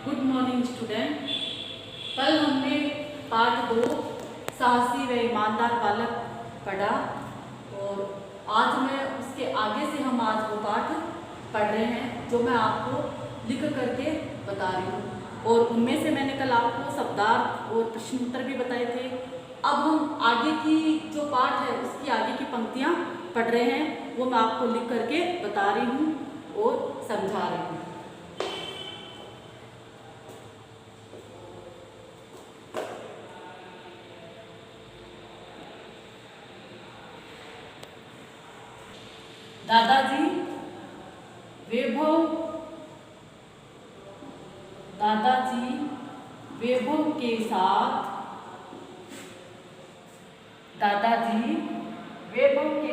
Good morning student. कल हमने पाठ 2 साहसी व ईमानदार बालक पढ़ा और आज मैं उसके आगे से हम आज वो पाठ पढ़ रहे हैं जो मैं आपको लिख करके बता रही हूँ। और उनमें से मैंने कल आपको शब्दार्थ और प्रश्न उत्तर भी बताए थे। अब हम आगे की जो पाठ है उसकी आगे की पंक्तियाँ पढ़ रहे हैं, वो मैं आपको लिख करके बता रही हूँ और समझा रही हूँ। दादाजी वैभव के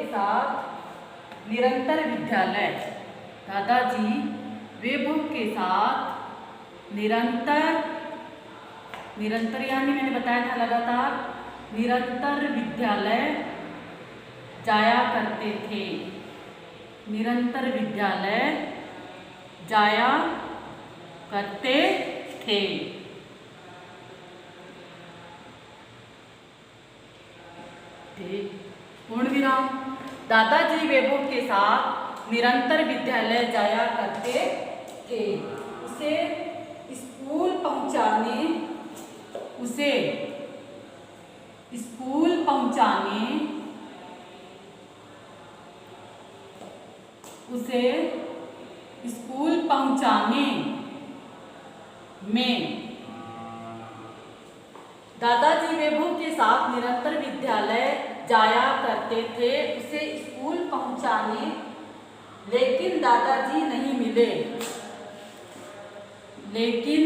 साथ निरंतर विद्यालय। दादाजी वैभव के साथ निरंतर यानी मैंने बताया था लगातार निरंतर विद्यालय जाया करते थे। निरंतर विद्यालय जाया करते थे। पूर्ण विराम। दादाजी वैभव के साथ निरंतर विद्यालय जाया करते थे। उसे स्कूल पहुंचाने में दादाजी वैभव के साथ निरंतर विद्यालय जाया करते थे। उसे स्कूल पहुंचाने, लेकिन दादाजी नहीं मिले। लेकिन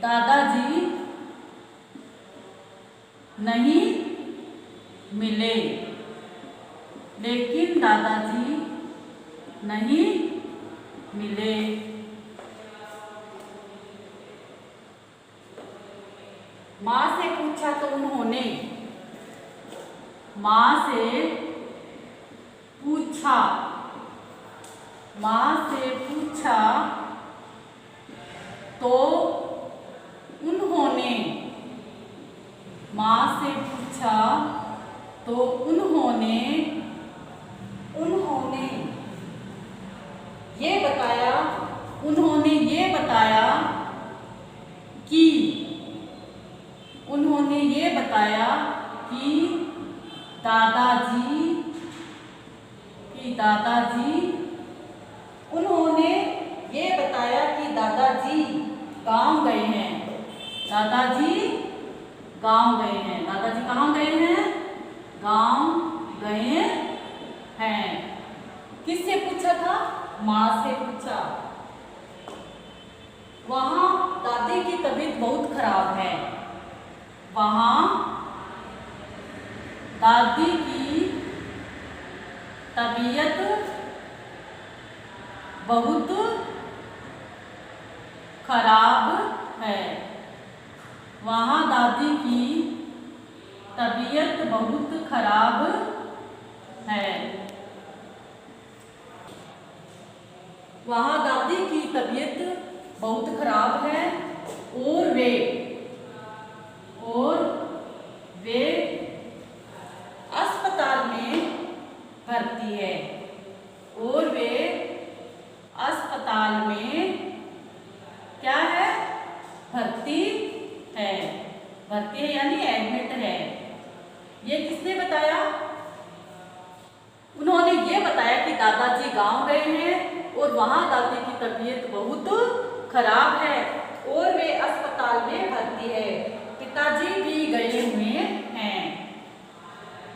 दादाजी नहीं मिले। लेकिन दादाजी नहीं मिले। माँ से पूछा तो उन्होंने ये बताया कि दादाजी गांव गए हैं। दादाजी कहाँ गए हैं? गांव गए हैं। किससे पूछा था? माँ से पूछा। वहां दादी की तबीयत बहुत खराब है। वहां दादी की तबीयत बहुत खराब है। वहां दादी की तबीयत बहुत खराब है। वहां दादी की तबीयत बहुत खराब है और वे अस्पताल में भर्ती है। और वे अस्पताल में क्या है? भर्ती है। भर्ती है यानी एडमिट है। ये किसने बताया? उन्होंने ये बताया कि दादाजी गांव गए हैं और वहां दादी की तबीयत बहुत खराब है और वे अस्पताल में भर्ती है। पिताजी भी गए हुए हैं।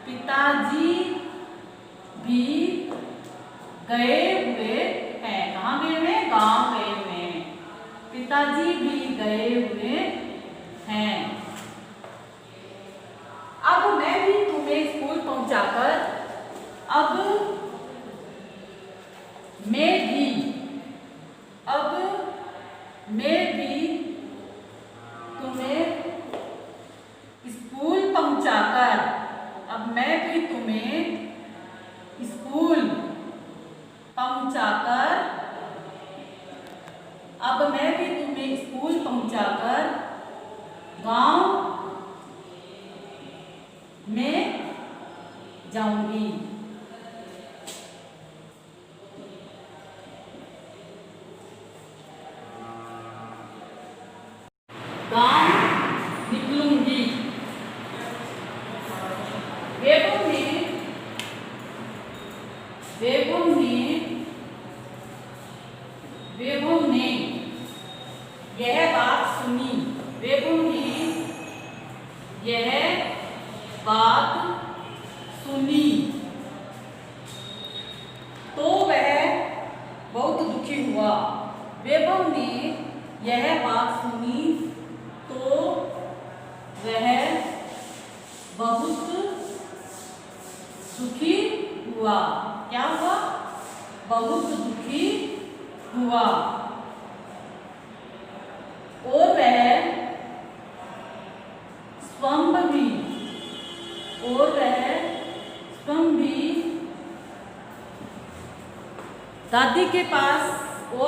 पिताजी भी गए हुए हैं। कहाँ गए हुए? गांव गए हुए हैं। पिताजी भी गए हुए हैं। अब मैं भी तुम्हें स्कूल पहुंचाकर मैं भी तुम्हें स्कूल पहुंचाकर जाऊंगी। गांव निकलूंगी। वेबो ने यह बात सुनी। वेबो ने यह बात सुनी तो वह बहुत दुखी हुआ। वेबो ने यह बात सुनी तो वह बहुत दुखी हुआ। क्या हुआ? बहुत दुखी हुआ। और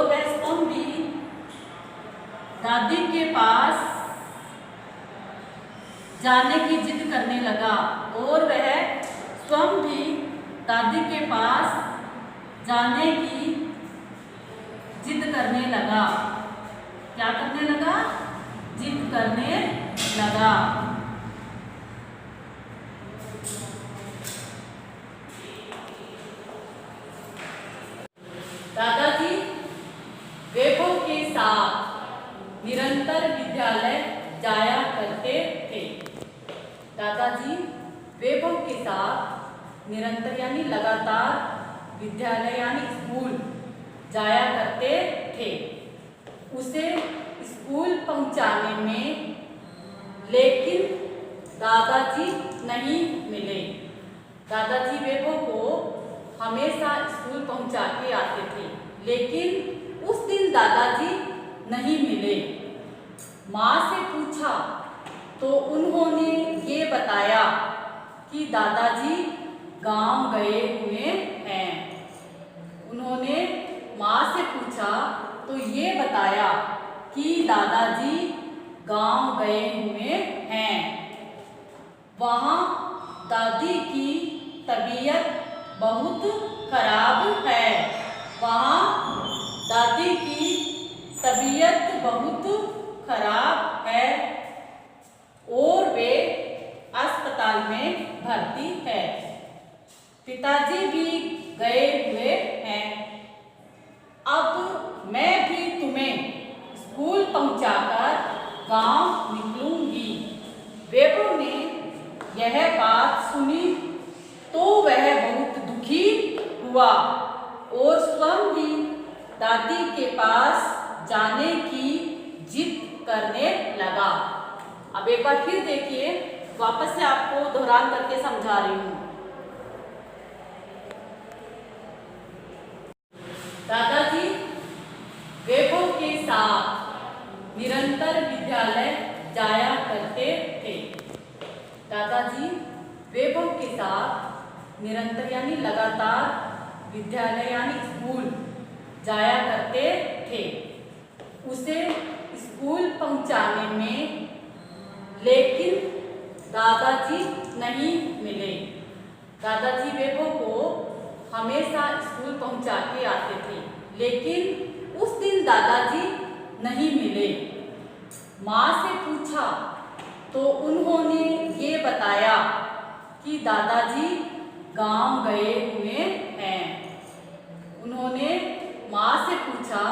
वह स्वयं भी दादी के पास जाने की जिद करने लगा। और वह स्वयं भी दादी के पास जाने की जिद करने लगा। क्या करने लगा? जिद करने लगा। दादाजी वेबो के साथ निरंतर विद्यालय जाया करते थे। दादाजी वेबो के साथ निरंतर यानी लगातार, विद्यालय यानी स्कूल जाया करते थे। उसे स्कूल पहुंचाने में लेकिन दादाजी नहीं मिले। दादाजी वेबो को हमेशा स्कूल पहुंचा के आते थे, लेकिन उस दिन दादाजी नहीं मिले। माँ से पूछा तो उन्होंने ये बताया कि दादाजी गांव गए हुए हैं। उन्होंने माँ से पूछा तो ये बताया कि दादाजी गांव गए हुए हैं। वहाँ दादी की तबीयत बहुत खराब है। वहाँ दादी की तबीयत बहुत खराब है और वे अस्पताल में भर्ती है। पिताजी भी गए हुए हैं। अब मैं भी तुम्हें स्कूल पहुंचाकर गांव निकलूंगी। वेबो ने यह बात सुनी तो वह बहुत दुखी हुआ और स्वयं भी दादी के पास जाने की जिद करने लगा। अब एक बार फिर देखिए, वापस से आपको दोहरान करके समझा रही हूँ। दादाजी वेबो के साथ निरंतर विद्यालय जाया करते थे। दादाजी वेबो के साथ निरंतर यानी लगातार, विद्यालय यानी स्कूल जाया करते थे। उसे स्कूल पहुंचाने में लेकिन दादाजी नहीं मिले। दादाजी वेबो को हमेशा स्कूल पहुंचा के आते थे, लेकिन उस दिन दादाजी नहीं मिले। माँ से पूछा तो उन्होंने ये बताया कि दादाजी गांव गए हुए हैं। उन्होंने माँ से पूछा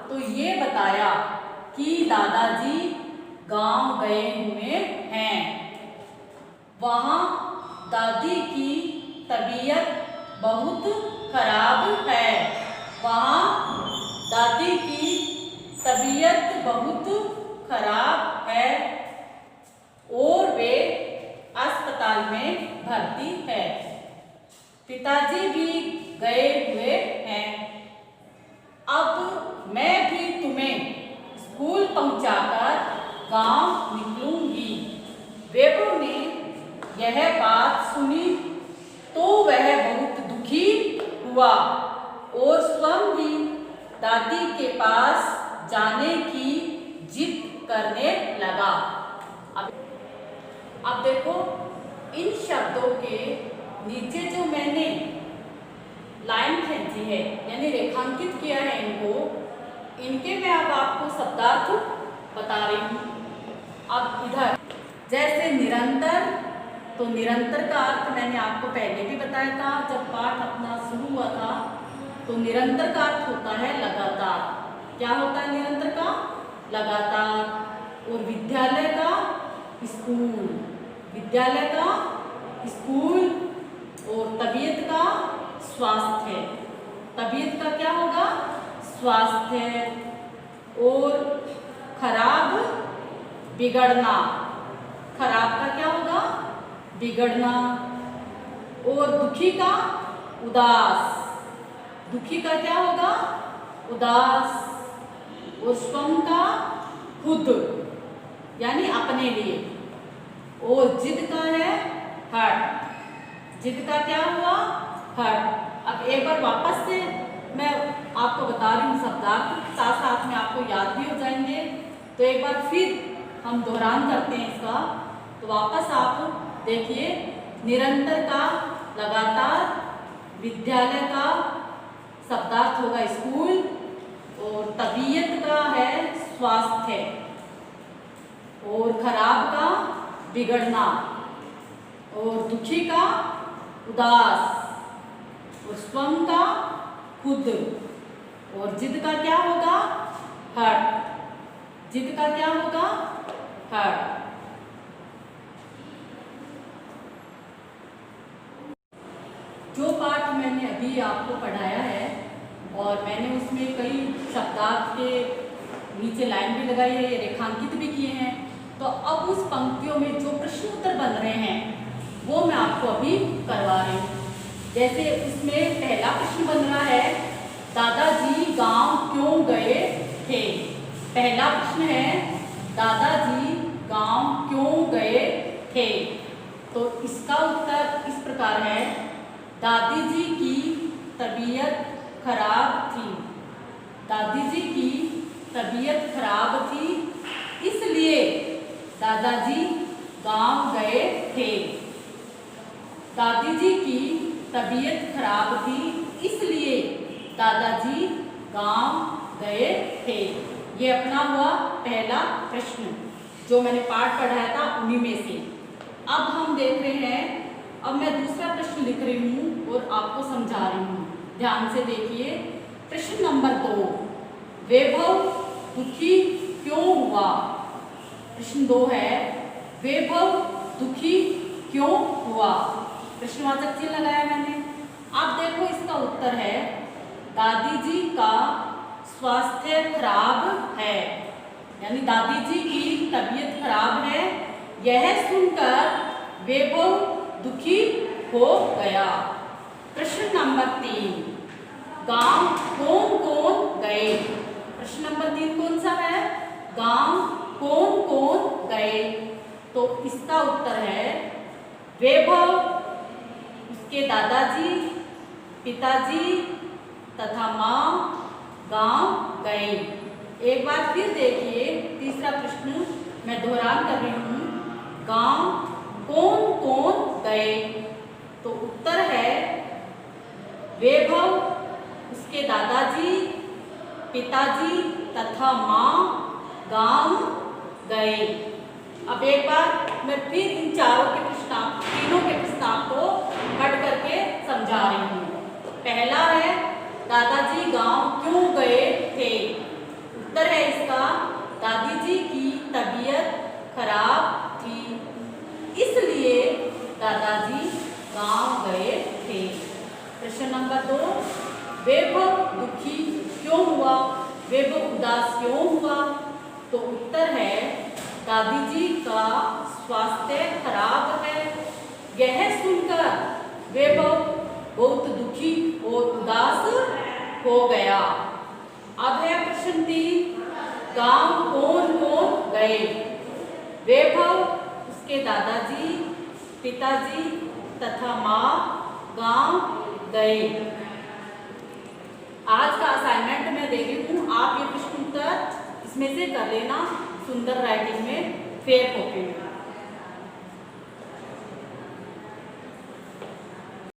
तो ये बताया कि दादाजी गांव गए हुए हैं। वहाँ दादी की तबीयत बहुत खराब है। वहाँ दादी की तबीयत बहुत खराब है और वे अस्पताल में भर्ती है। पिताजी भी गए हुए हैं। अब मैं भी तुम्हें स्कूल पहुंचाकर गांव निकलूंगी। वेबो ने यह बात सुनी तो वह बहुत दुखी हुआ और स्वयं भी दादी के पास जाने की जिद करने लगा। अब देखो, इन शब्दों के नीचे है, यानी रेखांकित किया है इनको। इनके मैं अब आपको शब्दार्थ बता रही हूँ। अब इधर जैसे निरंतर, तो निरंतर का अर्थ मैंने आपको पहले भी बताया था जब पाठ अपना शुरू हुआ था। तो निरंतर का अर्थ होता है लगातार। क्या होता है निरंतर का? लगातार। और विद्यालय का स्कूल, विद्यालय का स्कूल। और तबीयत का स्वास्थ्य, तबीयत का क्या होगा? स्वास्थ्य। और खराब बिगड़ना, खराब का क्या होगा? बिगड़ना। और दुखी का उदास, दुखी का क्या होगा? उदास। और स्वयं का खुद, यानी अपने लिए। और जिद का है हट, जिद का क्या हुआ? हट। अब एक बार वापस से मैं आपको बता रही हूँ शब्दार्थ, साथ साथ में आपको याद भी हो जाएंगे। तो एक बार फिर हम दोहरान करते हैं इसका। तो वापस आप देखिए, निरंतर का लगातार, विद्यालय का शब्दार्थ होगा स्कूल, और तबीयत का है स्वास्थ्य, और खराब का बिगड़ना, और दुखी का उदास, और स्वयं का खुद, और जिद का क्या होगा? हट, जिद का क्या होगा? हट। जो पाठ मैंने अभी आपको पढ़ाया है और मैंने उसमें कई शब्दार्थ के नीचे लाइन भी लगाई है, रेखांकित भी किए हैं। तो अब उस पंक्तियों में जो प्रश्न उत्तर बन रहे हैं वो मैं आपको अभी करवा रही हूँ। जैसे उसमें पहला प्रश्न बन रहा है, दादाजी गांव क्यों गए थे? पहला प्रश्न है, दादाजी गांव क्यों गए थे? तो इसका उत्तर इस प्रकार है, दादी जी की तबीयत खराब थी, दादी जी की तबीयत खराब थी, इसलिए दादाजी गांव गए थे। दादी जी की तबीयत खराब थी, इसलिए दादाजी गांव गए थे। ये अपना हुआ पहला प्रश्न जो मैंने पाठ पढ़ाया था उन्हीं में से। अब हम देख रहे हैं, अब मैं दूसरा प्रश्न लिख रही हूँ और आपको समझा रही हूँ। ध्यान से देखिए, प्रश्न नंबर 2, वैभव दुखी क्यों हुआ? प्रश्न 2 है, वैभव दुखी क्यों हुआ? प्रश्नवाचक चिन्ह लगाया मैंने। अब देखो इसका उत्तर है, दादी जी का स्वास्थ्य खराब है, यानी दादी जी की तबीयत खराब है। यह सुनकर वैभव दुखी हो गया। प्रश्न नंबर 3, गांव कौन कौन गए? प्रश्न नंबर 3 कौन सा है? गांव कौन कौन गए? तो इसका उत्तर है, वैभव, उसके दादाजी, पिताजी तथा माँ गांव गए। एक बार फिर देखिए, तीसरा प्रश्न मैं दोहरान कर रही हूँ, गांव कौन कौन गए? तो उत्तर है, वैभव, उसके दादाजी, पिताजी तथा माँ गांव गए। अब एक बार मैं फिर इन चारों के प्रश्न, तीनों के प्रश्न को हट करके समझा रही हूँ। पहला है, दादाजी गांव क्यों गए थे? उत्तर है इसका, दादी जी की तबीयत खराब थी, इसलिए दादाजी गांव गए थे। प्रश्न नंबर 2, वैभव दुखी क्यों हुआ? वैभव उदास क्यों हुआ? तो उत्तर है, दादी जी का स्वास्थ्य खराब है। यह सुनकर वैभव बहुत दुखी और उदास हो गया। अब है प्रश्न 3, गांव कौन कौन गए? वैभव, उसके दादाजी, पिताजी तथा माँ गांव गए। आज का असाइनमेंट मैं दे रही हूँ, आप ये प्रश्न उत्तर इसमें से कर लेना सुंदर राइटिंग में, फेयर कॉपी में।